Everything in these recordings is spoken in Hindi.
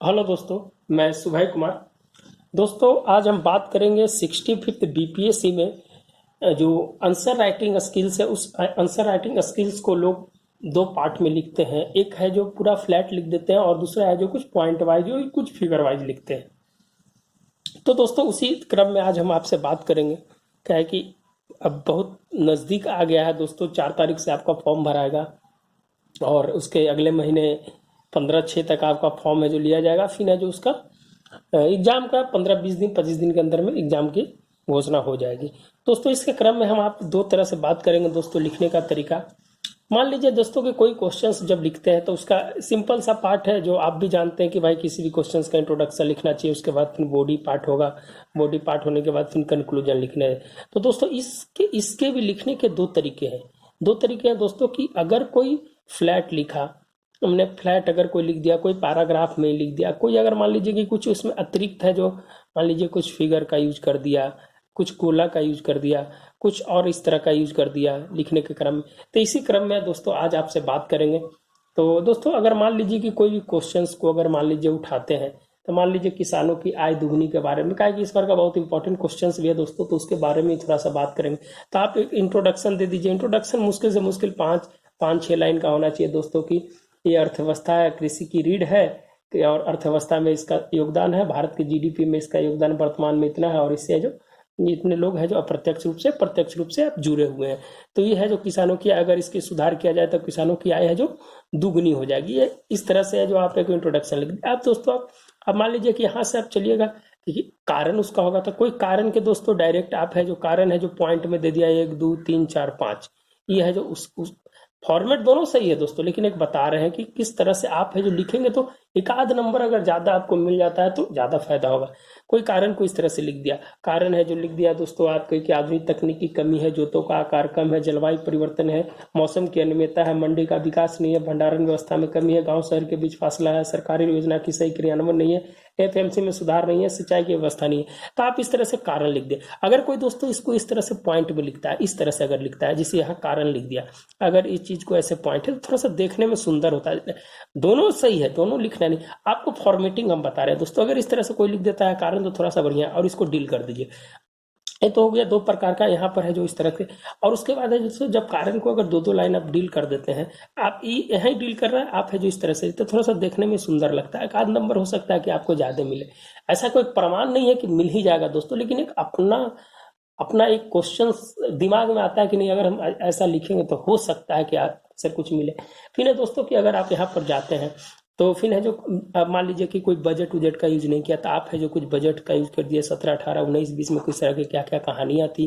हेलो दोस्तों, मैं सुभय कुमार। दोस्तों, आज हम बात करेंगे 65th बीपीएससी में जो आंसर राइटिंग स्किल्स है, उस आंसर राइटिंग स्किल्स को लोग दो पार्ट में लिखते हैं। एक है जो पूरा फ्लैट लिख देते हैं और दूसरा है जो कुछ पॉइंट वाइज जो कुछ फिगर वाइज लिखते हैं। तो दोस्तों, उसी क्रम में आज हम आपसे बात करेंगे। क्या है कि अब बहुत नज़दीक आ गया है दोस्तों, 4 तारीख से आपका फॉर्म भराएगा और उसके अगले महीने 15/6 तक आपका फॉर्म है जो लिया जाएगा। फिर है जो उसका एग्जाम का 15-20 दिन 25 दिन के अंदर में एग्जाम की घोषणा हो जाएगी। दोस्तों, इसके क्रम में हम आप दो तरह से बात करेंगे दोस्तों। लिखने का तरीका, मान लीजिए दोस्तों कि कोई क्वेश्चंस जब लिखते हैं तो उसका सिंपल सा पार्ट है जो आप भी जानते हैं कि भाई किसी भी क्वेश्चंस का इंट्रोडक्शन लिखना चाहिए, उसके बाद फिर बॉडी पार्ट होगा, बॉडी पार्ट होने के बाद फिर कंक्लूजन लिखना है। तो दोस्तों, इसके इसके भी लिखने के दो तरीके हैं। दोस्तों कि अगर कोई फ्लैट लिखा, हमने फ्लैट अगर कोई लिख दिया, कोई पैराग्राफ में लिख दिया, कोई अगर मान लीजिए कि कुछ उसमें अतिरिक्त है, जो मान लीजिए कुछ फिगर का यूज कर दिया, कुछ गोला का यूज कर दिया, कुछ और इस तरह का यूज कर दिया लिखने के क्रम में। तो इसी क्रम में दोस्तों आज आपसे बात करेंगे। तो दोस्तों, अगर मान लीजिए कि कोई भी क्वेश्चंस को अगर मान लीजिए उठाते हैं, तो मान लीजिए किसानों की आय दुगनी के बारे में, क्या है कि इस बार का बहुत इंपॉर्टेंट क्वेश्चंस भी है दोस्तों, तो उसके बारे में थोड़ा सा बात करेंगे। तो आप एक इंट्रोडक्शन दे दीजिए। इंट्रोडक्शन मुश्किल से मुश्किल 5-6 लाइन का होना चाहिए दोस्तों की ये अर्थव्यवस्था है, कृषि की रीढ़ है और अर्थव्यवस्था में इसका योगदान है, भारत के जीडीपी में इसका योगदान वर्तमान में इतना है और इससे जो इतने लोग हैं जो अप्रत्यक्ष रूप से प्रत्यक्ष रूप से आप जुड़े हुए हैं। तो ये है जो किसानों की, अगर इसकी सुधार किया जाए तो किसानों की आय है जो दुगनी हो जाएगी। ये इस तरह से है जो आप एक इंट्रोडक्शन लिख दिया। आप दोस्तों, आप अब मान लीजिए कि यहाँ से आप चलिएगा कि कारण उसका होगा, तो कोई कारण के दोस्तों डायरेक्ट आप है जो कारण है जो पॉइंट में दे दिया 1 2 3 4 5, ये है जो उस फॉर्मेट दोनों सही है दोस्तों, लेकिन एक बता रहे हैं कि किस तरह से आप है जो लिखेंगे। तो एक आध नंबर अगर ज्यादा आपको मिल जाता है तो ज्यादा फायदा होगा। कोई कारण को इस तरह से लिख दिया, कारण है जो लिख दिया दोस्तों आपके कि आधुनिक तकनीक की कमी है, जोतों का आकार कम है, जलवायु परिवर्तन है, मौसम की अनियमितता है, मंडी का विकास नहीं है, भंडारण व्यवस्था में कमी है, गांव शहर के बीच फासला है, सरकारी योजना की सही क्रियान्वयन नहीं है, एफएमसी में सुधार नहीं है, सिंचाई की व्यवस्था नहीं है। तो आप इस तरह से कारण लिख दे। अगर कोई दोस्तों इसको इस तरह से पॉइंट में लिखता है, इस तरह से अगर लिखता है, जिसे यहाँ कारण लिख दिया, अगर इस चीज को ऐसे पॉइंट है तो थोड़ा सा देखने में सुंदर होता है। दोनों सही है, दोनों लिखना नहीं, आपको फॉर्मेटिंग हम बता रहे हैं दोस्तों। अगर इस तरह से कोई लिख देता है कारण, तो थोड़ा सा बढ़िया, और इसको डील कर दीजिए। ये तो हो गया दो प्रकार का यहाँ पर है जो इस तरह से। और उसके बाद है दोस्तों, जब कारण को अगर दो दो लाइन आप डील कर देते हैं, आप यही डील कर रहे हैं आप है जो इस तरह से, तो थोड़ा सा देखने में सुंदर लगता है। एक आध नंबर हो सकता है कि आपको ज्यादा मिले, ऐसा कोई प्रमाण नहीं है कि मिल ही जाएगा दोस्तों, लेकिन एक अपना अपना एक क्वेश्चन दिमाग में आता है कि नहीं, अगर हम ऐसा लिखेंगे तो हो सकता है कि आंसर कुछ मिले। फिर है दोस्तों कि अगर आप यहाँ पर जाते हैं तो फिर है जो मान लीजिए कि कोई बजट उजट का यूज नहीं किया, तो आप है जो कुछ बजट का यूज कर दिया, 17 18 19 20 में कुछ तरह की क्या क्या कहानियां थी,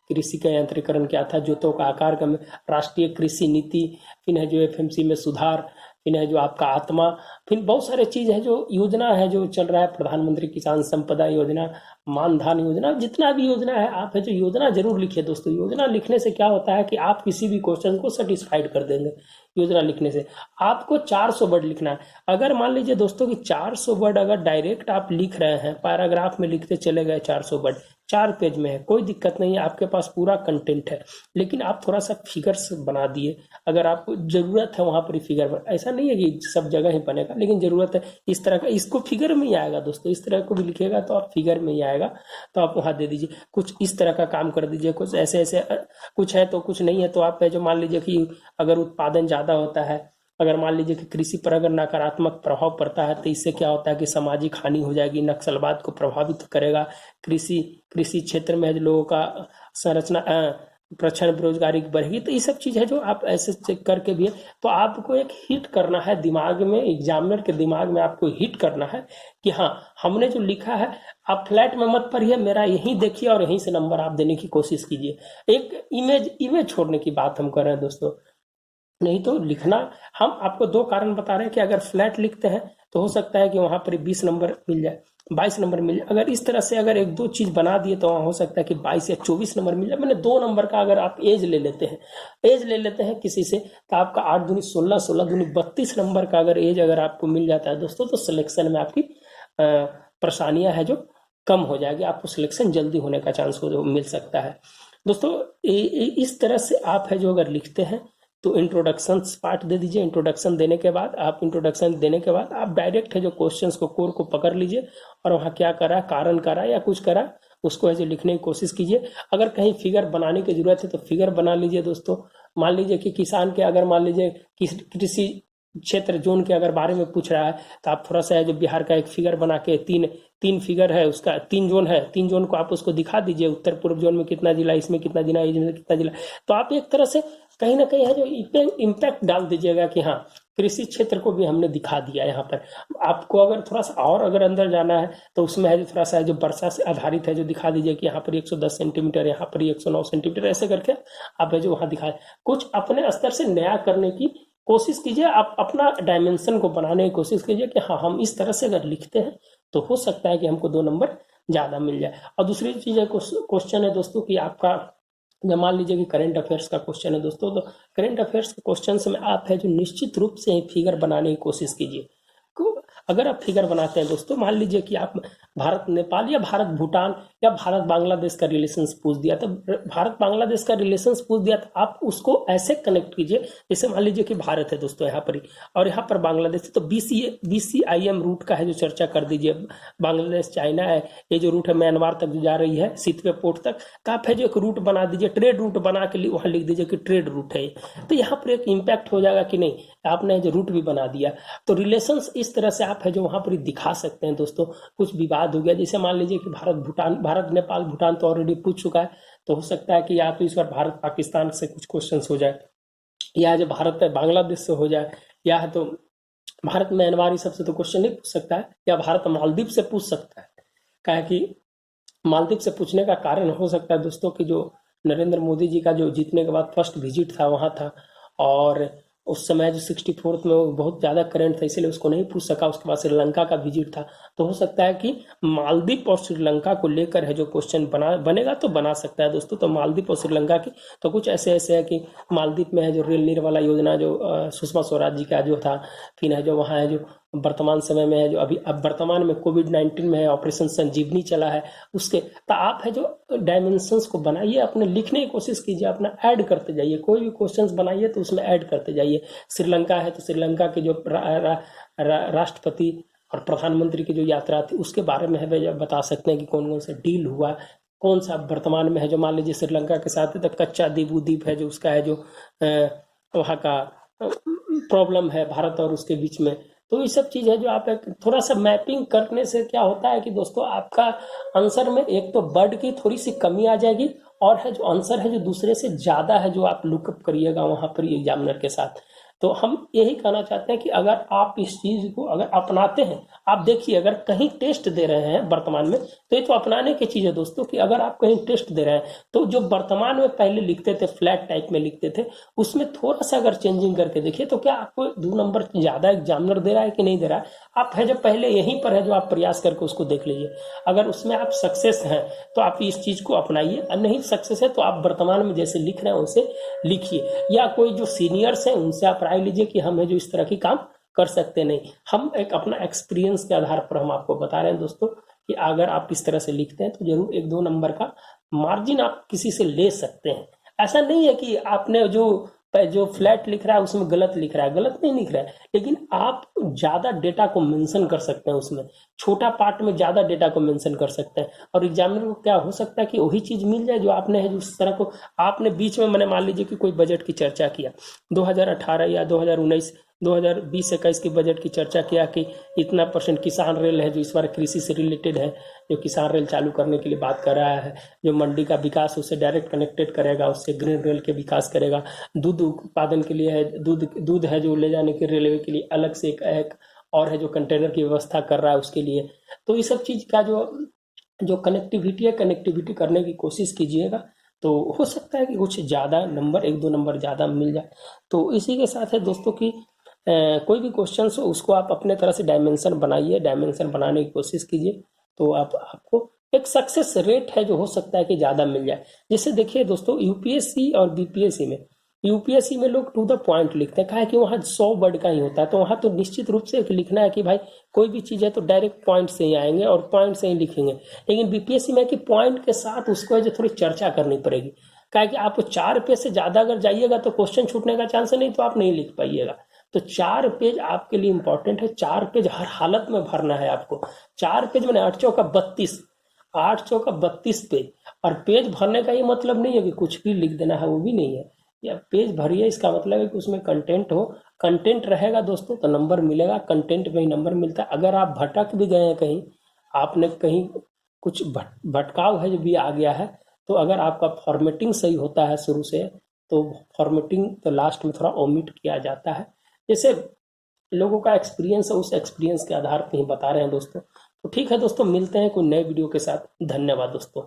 कृषि का यंत्रीकरण क्या था, जोतों का आकार कम, राष्ट्रीय कृषि नीति, फिर है जो एफएमसी में सुधार, फिर है जो आपका आत्मा, फिर बहुत सारे चीज है जो योजना है जो चल रहा है, प्रधानमंत्री किसान संपदा योजना, मानधन योजना, जितना भी योजना है आप है जो योजना जरूर लिखिए दोस्तों। योजना लिखने से क्या होता है कि आप किसी भी क्वेश्चन को सेटिस्फाइड कर देंगे। योजना लिखने से आपको 400 वर्ड लिखना है। अगर मान लीजिए दोस्तों कि 400 वर्ड अगर डायरेक्ट आप लिख रहे हैं, पैराग्राफ में लिखते चले गए 400 वर्ड, 4 पेज में है, कोई दिक्कत नहीं है, आपके पास पूरा कंटेंट है, लेकिन आप थोड़ा सा फिगर्स बना दिए। अगर आपको जरूरत है वहां पर फिगर बना, ऐसा नहीं है कि सब जगह ही बनेगा, लेकिन जरूरत है इस तरह का, इसको फिगर में ही आएगा दोस्तों। इस तरह को भी लिखेगा तो आप फिगर में ही आएगा, तो आप वहां दे दीजिए। कुछ इस तरह का काम कर दीजिए, कुछ ऐसे ऐसे कुछ है तो कुछ नहीं है तो आप जो मान लीजिए कि अगर उत्पादन ज्यादा होता है, अगर मान लीजिए कि कृषि पर अगर नकारात्मक प्रभाव पड़ता है तो इससे क्या होता है कि सामाजिक हानि हो जाएगी, नक्सलवाद को प्रभावित करेगा, कृषि कृषि क्षेत्र में लोगों का संरचना प्रचंड बेरोजगारी बढ़ेगी। तो ये सब चीज है जो आप ऐसे चेक करके भी है, तो आपको एक हिट करना है दिमाग में, एग्जामिनर के दिमाग में आपको हिट करना है कि हाँ हमने जो लिखा है। आप फ्लैट में मत पढ़िए, मेरा यही देखिए और यहीं से नंबर आप देने की कोशिश कीजिए। एक इमेज इमेज छोड़ने की बात हम कर रहे हैं दोस्तों, नहीं तो लिखना। हम आपको दो कारण बता रहे हैं कि अगर फ्लैट लिखते हैं तो हो सकता है कि वहां पर 20 नंबर मिल जाए, 22 नंबर मिल जाए। अगर इस तरह से अगर एक दो चीज बना दिए तो वहां हो सकता है कि 22 या 24 नंबर मिल जाए। मैंने 2 नंबर का अगर आप एज ले लेते हैं, किसी से, तो आपका 8 दूनी 16, 16 दूनी 32 नंबर का अगर एज अगर आपको मिल जाता है दोस्तों, तो सिलेक्शन में आपकी परेशानियां है जो कम हो जाएगी, आपको सिलेक्शन जल्दी होने का चांस मिल सकता है दोस्तों। इस तरह से आप है जो अगर लिखते हैं तो इंट्रोडक्शन पार्ट दे दीजिए। इंट्रोडक्शन देने के बाद आप डायरेक्ट है जो क्वेश्चंस को कोर को पकड़ लीजिए और वहाँ क्या करा, कारण करा या कुछ करा, उसको है जो लिखने की कोशिश कीजिए। अगर कहीं फिगर बनाने की जरूरत है तो फिगर बना लीजिए दोस्तों। मान लीजिए कि किसान के अगर मान लीजिए कृषि क्षेत्र जोन के अगर बारे में पूछ रहा है तो आप थोड़ा सा है जो बिहार का एक फिगर बना के तीन तीन फिगर है, उसका 3 जोन है, 3 जोन को आप उसको दिखा दीजिए। उत्तर पूर्व जोन में कितना जिला, इसमें कितना जिला, इसमें कितना जिला। तो आप एक तरह से कहीं ना कहीं है जो इम्पैक्ट डाल दीजिएगा कि हाँ कृषि क्षेत्र को भी हमने दिखा दिया यहाँ पर। आपको अगर थोड़ा सा और अगर अंदर जाना है तो उसमें है जो थोड़ा सा है जो वर्षा से आधारित है जो दिखा दीजिए कि यहाँ पर 110 सेंटीमीटर, यहाँ पर 109 सेंटीमीटर, ऐसे करके आप है जो वहाँ दिखाए। कुछ अपने स्तर से नया करने की कोशिश कीजिए, आप अपना डायमेंशन को बनाने की कोशिश कीजिए कि हाँ हम इस तरह से अगर लिखते हैं तो हो सकता है कि हमको 2 नंबर ज़्यादा मिल जाए। और दूसरी चीज़ है क्वेश्चन है दोस्तों कि आपका जब मान लीजिए कि करंट अफेयर्स का क्वेश्चन है दोस्तों, तो करंट अफेयर्स के क्वेश्चन में आप है जो निश्चित रूप से फिगर बनाने की कोशिश कीजिए। अगर आप फिगर बनाते हैं दोस्तों, मान लीजिए कि आप भारत नेपाल या भारत भूटान या भारत बांग्लादेश का रिलेशंस पूछ दिया, तो भारत बांग्लादेश का रिलेशंस पूछ दिया तो आप उसको ऐसे कनेक्ट कीजिए जैसे मान लीजिए कि भारत है दोस्तों यहाँ पर ही और यहाँ पर बांग्लादेश है, तो BCIM रूट का है जो चर्चा कर दीजिए। बांग्लादेश चाइना है, ये जो रूट है म्यांमार तक जो जा रही है सितवे पोर्ट तक, तो आप है जो एक रूट बना दीजिए, ट्रेड रूट बना के वहाँ लिख दीजिए कि ट्रेड रूट है। तो यहाँ पर एक इम्पैक्ट हो जाएगा कि नहीं, आपने जो रूट भी बना दिया। तो रिलेशंस इस तरह से आप है जो वहाँ पर दिखा सकते हैं दोस्तों। कुछ विवाद हो गया, जैसे मान लीजिए कि भारत नेपाल भूटान तो ऑलरेडी पूछ चुका है, तो हो सकता है कि या तो इस बार भारत पाकिस्तान से कुछ क्वेश्चंस हो जाए, या जो भारत बांग्लादेश से हो जाए, या तो भारत म्यांमार ये सबसे तो क्वेश्चन नहीं पूछ सकता है, या भारत मालदीव से पूछ सकता है। क्या कि मालदीव से पूछने का कारण हो सकता है दोस्तों कि जो नरेंद्र मोदी जी का जो जीतने के बाद फर्स्ट विजिट था वहाँ था, और उस समय जो 64th में वो बहुत ज़्यादा करंट था, इसलिए उसको नहीं पूछ सका। उसके बाद श्रीलंका का विजिट था, तो हो सकता है कि मालदीव और श्रीलंका को लेकर है जो क्वेश्चन बनेगा तो बना सकता है दोस्तों। तो मालदीव और श्रीलंका की तो कुछ ऐसे है कि मालदीव में है जो रेल नीर वाला योजना जो सुषमा स्वराज जी का जो था, फिर है जो वहाँ है जो वर्तमान समय में है जो अभी अब वर्तमान में कोविड-19 में है ऑपरेशन संजीवनी चला है, उसके तो आप है जो डायमेंशंस को बनाइए, अपने लिखने की कोशिश कीजिए, अपना ऐड करते जाइए। कोई भी क्वेश्चंस बनाइए तो उसमें ऐड करते जाइए। श्रीलंका है तो श्रीलंका के जो राष्ट्रपति और प्रधानमंत्री की जो यात्रा थी उसके बारे में है बता सकते हैं कि कौन कौन सा डील हुआ, कौन सा वर्तमान में है जो मान लीजिए श्रीलंका के साथ है तो कच्चा द्वीप है जो उसका है जो वहाँ का प्रॉब्लम है भारत और उसके बीच में। तो ये सब चीज़ है जो आप थोड़ा सा मैपिंग करने से क्या होता है कि दोस्तों आपका आंसर में एक तो वर्ड की थोड़ी सी कमी आ जाएगी, और है जो आंसर है जो दूसरे से ज़्यादा है जो आप लुकअप करिएगा वहाँ पर एग्जामिनर के साथ। तो हम यही कहना चाहते हैं कि अगर आप इस चीज़ को अगर अपनाते हैं, आप देखिए अगर कहीं टेस्ट दे रहे हैं वर्तमान में तो ये तो अपनाने की चीज़ है दोस्तों कि अगर आप कहीं टेस्ट दे रहे हैं तो जो वर्तमान में पहले लिखते थे फ्लैट टाइप में लिखते थे उसमें थोड़ा सा अगर चेंजिंग करके देखिए तो क्या आपको 2 नंबर ज़्यादा एग्जामिनर दे रहा है कि नहीं दे रहा है। आप है जो पहले यहीं पर है जो आप प्रयास करके उसको देख लीजिए, अगर उसमें आप सक्सेस हैं तो आप इस चीज़ को अपनाइए, और नहीं सक्सेस है तो आप वर्तमान में जैसे लिख रहे हैं वैसे लिखिए, या कोई जो सीनियर्स हैं उनसे आप राय लीजिए कि हम है जो इस तरह की काम कर सकते नहीं। हम एक अपना एक्सपीरियंस के आधार पर हम आपको बता रहे हैं दोस्तों कि अगर आप इस तरह से लिखते हैं तो जरूर 1-2 नंबर का मार्जिन आप किसी से ले सकते हैं। ऐसा नहीं है कि आपने जो फ्लैट लिख रहा है उसमें गलत लिख रहा है, गलत नहीं लिख रहा है, लेकिन आप ज्यादा डेटा को मेंशन कर सकते हैं, उसमें छोटा पार्ट में ज्यादा डेटा को मेंशन कर सकते हैं, और एग्जामिनर को क्या हो सकता है कि वही चीज मिल जाए जो आपने है, जो उस तरह को आपने बीच में मैंने मान लीजिए कि कोई बजट की चर्चा किया 2018 या 2019 2020-21 की बजट की चर्चा किया कि इतना % किसान रेल है जो इस बार कृषि से रिलेटेड है, जो किसान रेल चालू करने के लिए बात कर रहा है, जो मंडी का विकास उससे डायरेक्ट कनेक्टेड करेगा, उससे ग्रीन रेल के विकास करेगा, दूध उत्पादन के लिए है दूध है जो ले जाने के रेलवे के लिए अलग से एक और है जो कंटेनर की व्यवस्था कर रहा है उसके लिए। तो ये सब चीज़ का जो कनेक्टिविटी है, कनेक्टिविटी करने की कोशिश कीजिएगा, तो हो सकता है कि कुछ ज़्यादा नंबर 1-2 नंबर ज़्यादा मिल जाए। तो इसी के साथ है दोस्तों कि कोई भी क्वेश्चन हो उसको आप अपने तरह से डायमेंशन बनाइए, डायमेंशन बनाने की कोशिश कीजिए, तो आपको एक सक्सेस रेट है जो हो सकता है कि ज़्यादा मिल जाए। जैसे देखिए दोस्तों यूपीएससी और बीपीएससी में, यूपीएससी में लोग टू द पॉइंट लिखते हैं, कहा है कि वहाँ 100 वर्ड का ही होता है, तो वहाँ तो निश्चित रूप से लिखना है कि भाई कोई भी चीज़ है तो डायरेक्ट पॉइंट से ही आएंगे और पॉइंट से ही लिखेंगे। लेकिन बीपीएससी में कि पॉइंट के साथ उसको जो थोड़ी चर्चा करनी पड़ेगी, क्या कि आप 4 पेज से ज़्यादा अगर जाइएगा तो क्वेश्चन छूटने का चांस है, नहीं तो आप नहीं लिख पाइएगा। तो 4 पेज आपके लिए इंपॉर्टेंट है, 4 पेज हर हालत में भरना है आपको। 4 पेज मैंने 8 चौका 32, 8 चौका 32 पेज। और पेज भरने का ये मतलब नहीं है कि कुछ भी लिख देना है, वो भी नहीं है। या पेज भरिए, इसका मतलब है कि उसमें कंटेंट हो। कंटेंट रहेगा दोस्तों तो नंबर मिलेगा, कंटेंट में ही नंबर मिलता है। अगर आप भटक भी गए हैं कहीं, आपने कहीं कुछ भटकाव है जो भी आ गया है, तो अगर आपका फॉर्मेटिंग सही होता है शुरू से, तो फॉर्मेटिंग तो लास्ट में थोड़ा ओमिट किया जाता है। जैसे लोगों का एक्सपीरियंस है, उस एक्सपीरियंस के आधार पर ही बता रहे हैं दोस्तों। तो ठीक है दोस्तों, मिलते हैं कोई नए वीडियो के साथ। धन्यवाद दोस्तों।